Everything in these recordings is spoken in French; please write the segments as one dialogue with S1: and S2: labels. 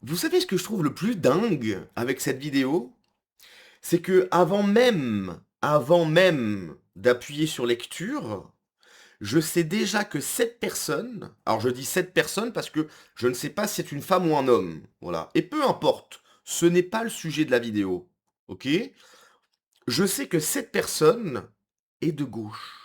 S1: Vous savez ce que je trouve le plus dingue avec cette vidéo? C'est que avant même d'appuyer sur lecture, je sais déjà que cette personne, alors je dis cette personne parce que je ne sais pas si c'est une femme ou un homme, voilà. Et peu importe, ce n'est pas le sujet de la vidéo, ok? Je sais que cette personne est de gauche.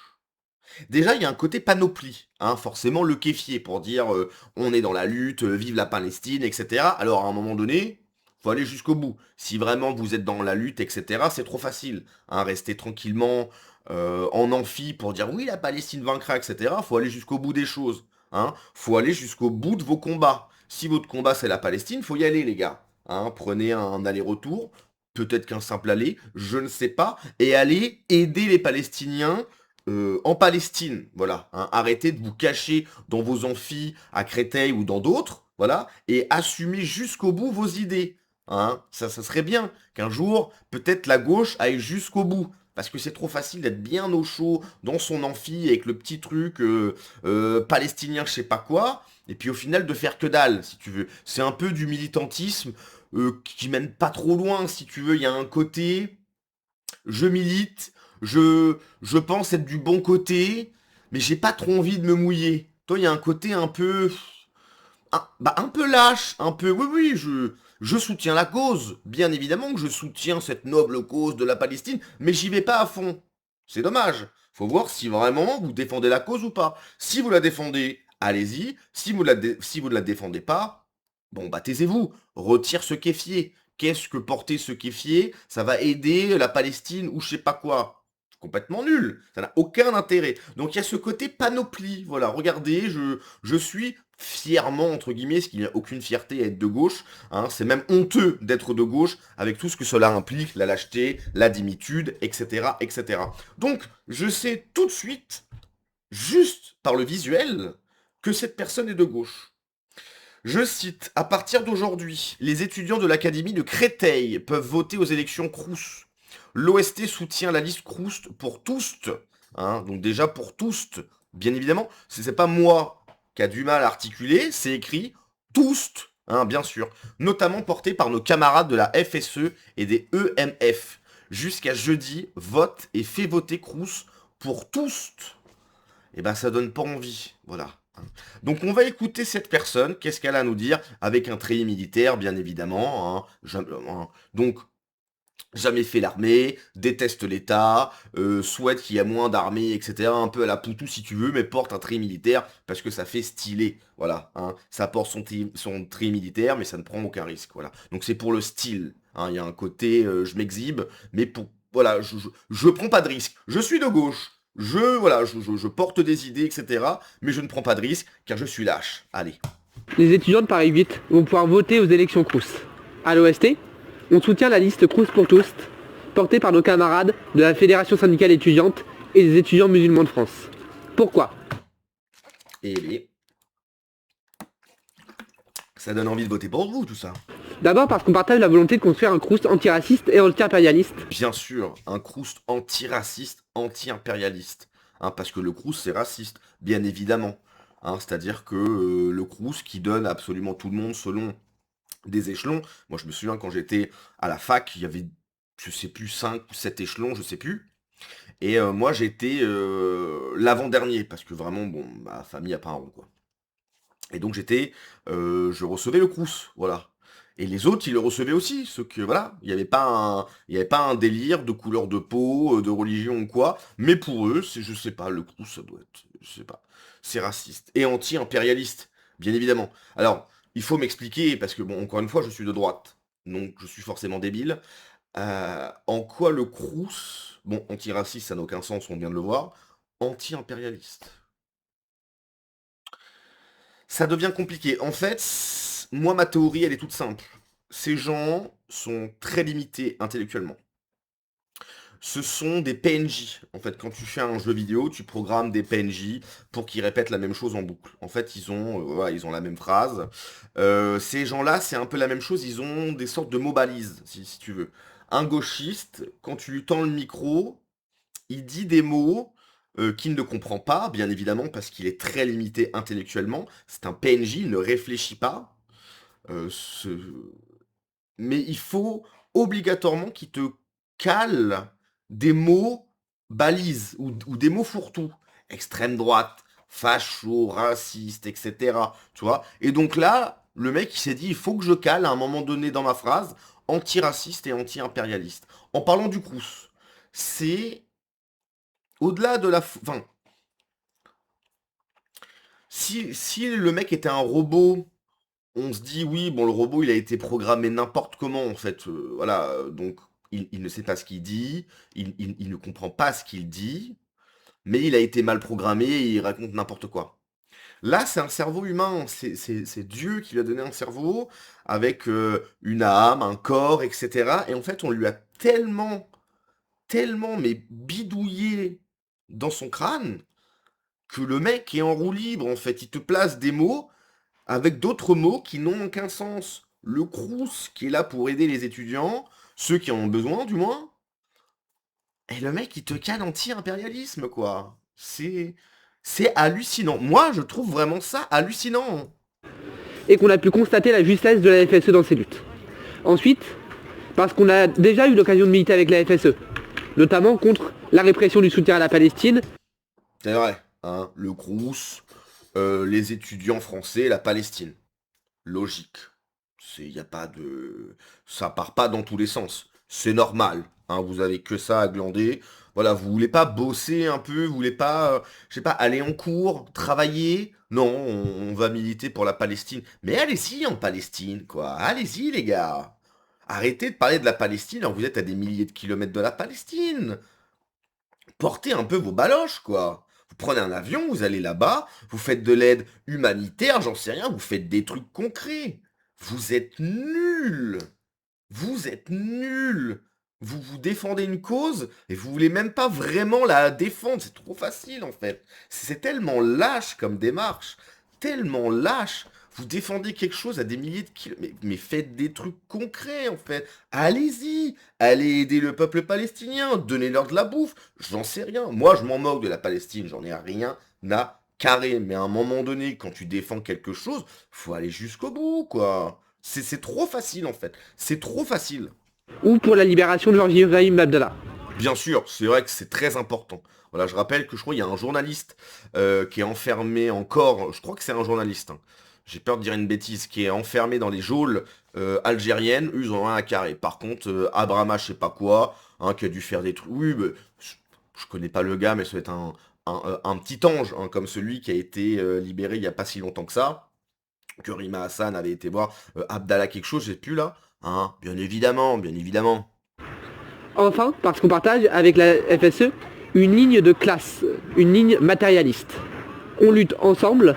S1: Déjà, il y a un côté panoplie, hein, forcément le kéfier pour dire on est dans la lutte, vive la Palestine, etc. Alors à un moment donné, faut aller jusqu'au bout. Si vraiment vous êtes dans la lutte, etc., c'est trop facile. Hein, rester tranquillement en amphi pour dire oui, la Palestine vaincra, etc. Faut aller jusqu'au bout des choses. Hein. Faut aller jusqu'au bout de vos combats. Si votre combat c'est la Palestine, faut y aller les gars. Hein, prenez un aller-retour, peut-être qu'un simple aller, je ne sais pas, et allez aider les Palestiniens en Palestine, voilà, hein, arrêtez de vous cacher dans vos amphis à Créteil ou dans d'autres, voilà, et assumez jusqu'au bout vos idées. Hein. Ça serait bien qu'un jour, peut-être la gauche aille jusqu'au bout. Parce que c'est trop facile d'être bien au chaud dans son amphi avec le petit truc palestinien, je sais pas quoi, et puis au final de faire que dalle, si tu veux. C'est un peu du militantisme qui mène pas trop loin, si tu veux. Il y a un côté, je milite, je pense être du bon côté, mais j'ai pas trop envie de me mouiller. Toi, il y a un côté un peu, un peu lâche, un peu, oui, oui, je soutiens la cause. Bien évidemment que je soutiens cette noble cause de la Palestine, mais j'y vais pas à fond. C'est dommage. Faut voir si vraiment vous défendez la cause ou pas. Si vous la défendez, allez-y. Si vous ne la défendez pas, bon, bah taisez-vous. Retire ce kéfier. Qu'est-ce que porter ce kéfier? Ça va aider la Palestine ou je sais pas quoi. Complètement nul. Ça n'a aucun intérêt. Donc il y a ce côté panoplie. Voilà, regardez, je suis fièrement, entre guillemets, parce qu'il n'y a aucune fierté à être de gauche. Hein, c'est même honteux d'être de gauche, avec tout ce que cela implique, la lâcheté, la dimitude, etc., etc. Donc, je sais tout de suite, juste par le visuel, que cette personne est de gauche. Je cite, à partir d'aujourd'hui, les étudiants de l'académie de Créteil peuvent voter aux élections Crous. L'OST soutient la liste Crous pour tous. Hein, donc déjà pour tous, bien évidemment, c'est pas moi qui a du mal à articuler, c'est écrit tous, hein, bien sûr, notamment porté par nos camarades de la FSE et des EMF. Jusqu'à jeudi, vote et fait voter Crous pour tous. Et ben ça donne pas envie, voilà. Donc on va écouter cette personne, qu'est-ce qu'elle a à nous dire, avec un treillis militaire, bien évidemment. Donc, jamais fait l'armée, déteste l'État, souhaite qu'il y ait moins d'armées, etc. Un peu à la Poutou si tu veux, mais porte un treillis militaire parce que ça fait stylé. Voilà, hein. Ça porte son treillis militaire, mais ça ne prend aucun risque. Voilà. Donc c'est pour le style. Hein. Il y a un côté, je m'exhibe, mais pour... Voilà, je prends pas de risque. Je suis de gauche. Voilà, je porte des idées, etc. Mais je ne prends pas de risque, car je suis lâche. Allez.
S2: Les étudiants de Paris 8 vont pouvoir voter aux élections Crous. À l'OST, on soutient la liste Crous pour tous, portée par nos camarades de la Fédération syndicale étudiante et des étudiants musulmans de France. Pourquoi?
S1: Et les... Ça donne envie de voter pour vous, tout ça.
S2: D'abord parce qu'on partage la volonté de construire un Crous antiraciste et anti-impérialiste.
S1: Bien sûr, un Crous antiraciste, anti-impérialiste. Hein, parce que le Crous, c'est raciste, bien évidemment. Hein, c'est-à-dire que le Crous qui donne absolument tout le monde selon des échelons. Moi, je me souviens quand j'étais à la fac, il y avait, je sais plus, 5 ou 7 échelons, je sais plus. Et moi, j'étais l'avant-dernier, parce que vraiment, bon, ma famille a pas un rond, quoi. Et donc je recevais le Crous, voilà. Et les autres, ils le recevaient aussi, ceux que, voilà, il y avait pas un délire de couleur de peau, de religion ou quoi, mais pour eux, c'est, je sais pas, le Crous, ça doit être, je sais pas, c'est raciste. Et anti-impérialiste, bien évidemment. Alors, il faut m'expliquer, parce que, bon, encore une fois, je suis de droite, donc je suis forcément débile. En quoi le Crous, bon, antiraciste, ça n'a aucun sens, on vient de le voir, anti-impérialiste. Ça devient compliqué. En fait, moi, ma théorie, elle est toute simple. Ces gens sont très limités intellectuellement. Ce sont des PNJ. En fait, quand tu fais un jeu vidéo, tu programmes des PNJ pour qu'ils répètent la même chose en boucle. En fait, voilà, ils ont la même phrase. Ces gens-là, c'est un peu la même chose. Ils ont des sortes de mots balises, si tu veux. Un gauchiste, quand tu lui tends le micro, il dit des mots qu'il ne comprend pas, bien évidemment, parce qu'il est très limité intellectuellement. C'est un PNJ, il ne réfléchit pas. ce mais il faut obligatoirement qu'il te cale des mots balises ou des mots fourre-tout. Extrême droite, facho, raciste, et cetera, tu vois? Et donc là, le mec, il s'est dit: «Il faut que je cale à un moment donné dans ma phrase, antiraciste et anti-impérialiste». En parlant du Crous, c'est au-delà de la f enfin, si le mec était un robot, on se dit: «Oui, bon, le robot, il a été programmé n'importe comment, en fait, voilà, donc il ne sait pas ce qu'il dit, il ne comprend pas ce qu'il dit, mais il a été mal programmé et il raconte n'importe quoi». Là, c'est un cerveau humain, c'est Dieu qui lui a donné un cerveau avec, une âme, un corps et cetera et en fait, on lui a tellement, mais bidouillé dans son crâne que le mec est en roue libre, en fait. Il te place des mots avec d'autres mots qui n'ont aucun sens. Le Crous qui est là pour aider les étudiants, ceux qui en ont besoin du moins, et le mec il te cale anti-impérialisme quoi. C'est hallucinant. Moi je trouve vraiment ça hallucinant.
S2: Et qu'on a pu constater la justesse de la FSE dans ses luttes. Ensuite, parce qu'on a déjà eu l'occasion de militer avec la FSE, notamment contre la répression du soutien à la Palestine.
S1: C'est vrai, hein, le Crous, les étudiants français, la Palestine. Logique. Il y a pas de... Ça part pas dans tous les sens. C'est normal. Hein, vous avez que ça à glander. Voilà, vous voulez pas bosser un peu, vous voulez pas, je sais pas, aller en cours, travailler. Non, on va militer pour la Palestine. Mais allez-y en Palestine, quoi. Allez-y, les gars. Arrêtez de parler de la Palestine alors que vous êtes à des milliers de kilomètres de la Palestine. Portez un peu vos baloches, quoi. Vous prenez un avion, vous allez là-bas, vous faites de l'aide humanitaire, j'en sais rien, vous faites des trucs concrets. Vous êtes nuls. Vous êtes nuls. Vous défendez une cause et vous voulez même pas vraiment la défendre. C'est trop facile en fait. C'est tellement lâche comme démarche. Tellement lâche. Vous défendez quelque chose à des milliers de kilomètres. Mais faites des trucs concrets en fait. Allez-y. Allez aider le peuple palestinien. Donnez-leur de la bouffe. J'en sais rien. Moi je m'en moque de la Palestine. J'en ai rien à carrer. Mais à un moment donné, quand tu défends quelque chose, faut aller jusqu'au bout quoi. C'est trop facile en fait. C'est trop facile.
S2: Ou pour la libération de Georges Ibrahim Abdallah.
S1: Bien sûr, c'est vrai que c'est très important. Voilà, je rappelle que je crois qu'il y a un journaliste qui est enfermé encore, je crois que c'est un journaliste, hein. J'ai peur de dire une bêtise, qui est enfermé dans les geôles algériennes, eux ils ont rien à carrer. Par contre, Abrama je sais pas quoi, hein, qui a dû faire des trucs, oui, mais je connais pas le gars, mais ça doit être un petit ange, hein, comme celui qui a été libéré il y a pas si longtemps que ça. Que Rima Hassan avait été voir Abdallah quelque chose, j'ai plus là. Hein, bien évidemment, bien évidemment.
S2: Enfin, parce qu'on partage avec la FSE une ligne de classe, une ligne matérialiste. On lutte ensemble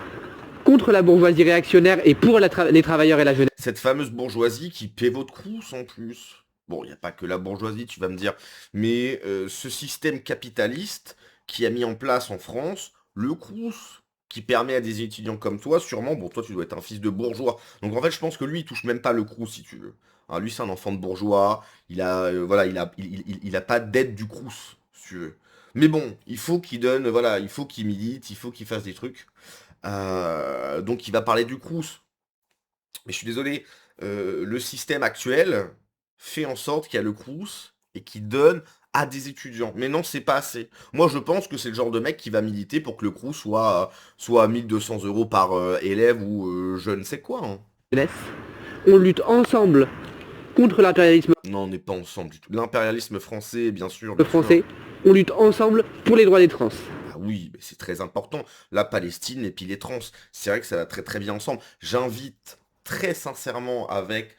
S2: contre la bourgeoisie réactionnaire et pour les travailleurs et la jeunesse.
S1: Cette fameuse bourgeoisie qui paie votre crous en plus. Bon, il n'y a pas que la bourgeoisie, tu vas me dire, mais ce système capitaliste qui a mis en place en France le crous, qui permet à des étudiants comme toi, sûrement, bon, toi tu dois être un fils de bourgeois, donc en fait je pense que lui il touche même pas le crous si tu veux. Hein, lui c'est un enfant de bourgeois, il a, voilà, il a pas d'aide du crous, si tu veux. Mais bon, il faut qu'il donne, voilà, il faut qu'il milite, il faut qu'il fasse des trucs. Donc il va parler du crous. Mais je suis désolé, le système actuel fait en sorte qu'il y a le Crous et qui donne à des étudiants. Mais non, c'est pas assez. Moi, je pense que c'est le genre de mec qui va militer pour que le Crous soit à 1 200 € par élève ou je ne sais quoi. Hein.
S2: On lutte ensemble contre l'impérialisme
S1: Non, on n'est pas ensemble du tout. L'impérialisme français, bien sûr, bien sûr.
S2: français. On lutte ensemble pour les droits des trans.
S1: Ah oui, mais c'est très important. La Palestine et puis les trans. C'est vrai que ça va très très bien ensemble. J'invite très sincèrement avec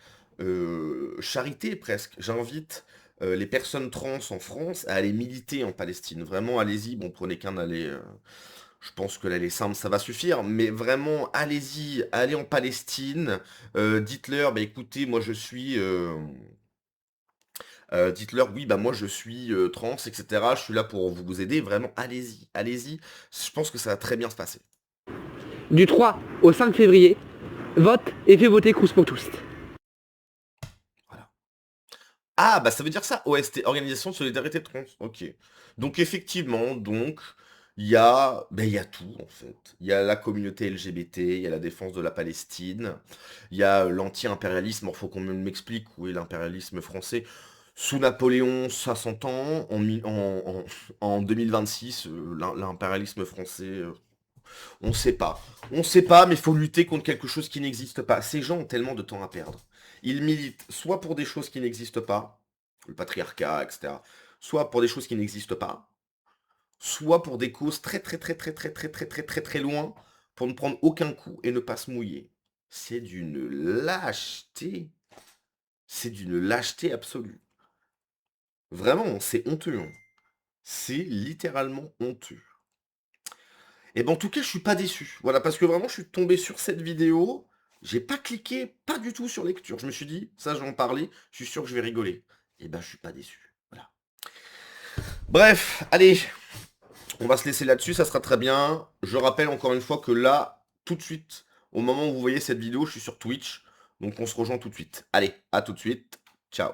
S1: charité presque, j'invite les personnes trans en France à aller militer en Palestine. Vraiment, allez-y. Bon, prenez qu'un aller. Je pense que l'aller simple, ça va suffire. Mais vraiment, allez-y. Allez en Palestine. Dites-leur, bah écoutez, moi je suis... dites-leur, oui, bah moi je suis trans, etc. Je suis là pour vous aider. Vraiment, allez-y, allez-y. Je pense que ça va très bien se passer.
S2: Du 3 au 5 février, vote et fais voter Crous pour tous.
S1: Voilà. Ah, bah ça veut dire ça, OST, Organisation de Solidarité Trans. Ok. Donc effectivement, donc, il y a tout en fait. Il y a la communauté LGBT, il y a la défense de la Palestine, il y a l'anti-impérialisme. Il faut qu'on m'explique où est l'impérialisme français. Sous Napoléon, ça s'entend. En 2026, l'impérialisme français, on sait pas. On sait pas, mais il faut lutter contre quelque chose qui n'existe pas. Ces gens ont tellement de temps à perdre. Ils militent soit pour des choses qui n'existent pas, le patriarcat, etc. Soit pour des choses qui n'existent pas, soit pour des causes très très très très très très très très très très loin, pour ne prendre aucun coup et ne pas se mouiller. C'est d'une lâcheté. C'est d'une lâcheté absolue. Vraiment, c'est honteux, hein. C'est littéralement honteux. Et ben en tout cas, je suis pas déçu. Voilà, parce que vraiment, je suis tombé sur cette vidéo. J'ai pas cliqué, pas du tout sur lecture. Je me suis dit, ça, je vais en parler. Je suis sûr que je vais rigoler. Et ben, je suis pas déçu. Voilà. Bref, allez, on va se laisser là-dessus. Ça sera très bien. Je rappelle encore une fois que là, tout de suite, au moment où vous voyez cette vidéo, je suis sur Twitch. Donc, on se rejoint tout de suite. Allez, à tout de suite. Ciao.